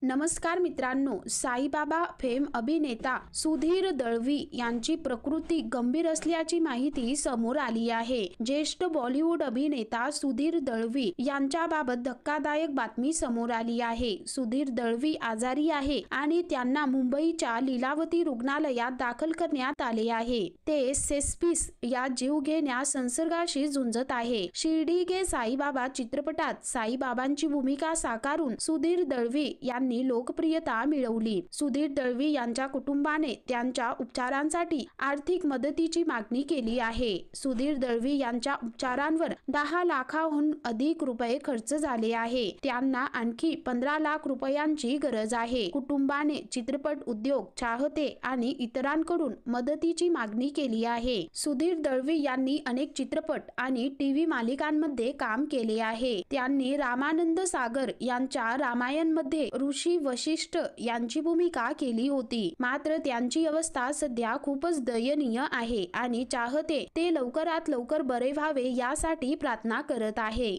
नमस्कार मित्रांनो, साईबाबा फेम अभिनेता सुधीर दळवी यांची प्रकृती गंभीर असल्याची माहिती समोर आली आहे। ज्येष्ठ बॉलिवूड अभिनेता सुधीर दळवी यांच्याबाबत धक्कादायक बातमी समोर आली आहे। सुधीर दळवी आजारी आहे आणि त्यांना मुंबईच्या लीलावती रुग्णालयात दाखल करण्यात आले आहे। ते सेस्पिस या जीवघेण्या संसर्गाशी झुंजत आहे। शिर्डी के साईबाबा चित्रपटात साईबाबांची भूमिका साकारून सुधीर दळवी यांनी लोकप्रियता मिळवली। सुधीर दळवी यांच्या कुटुंबाने त्यांच्या उपचारांसाठी आर्थिक मदतीची मागणी केली आहे। सुधीर दळवी यांच्या उपचारांवर 10 लाखांहून अधिक रुपये खर्च झाले आहे। त्यांना आणखी 15 लाख रुपयांची गरज आहे। कुटुंबाने चित्रपट उद्योग, चाहते आणि इतरांकडून मदतीची मागणी केली आहे। सुधीर दळवी यांनी अनेक चित्रपट आणि टीव्ही मालिकांमध्ये काम केले आहे। त्यांनी रामानंद सागर यांच्या रामायणमध्ये ऋषी वशिष्ठ यांची भूमिका केली होती। मात्र त्यांची अवस्था सध्या खूपच दयनीय आहे आणि चाहते ते लवकरात लवकर बरे व्हावे यासाठी प्रार्थना करत आहे।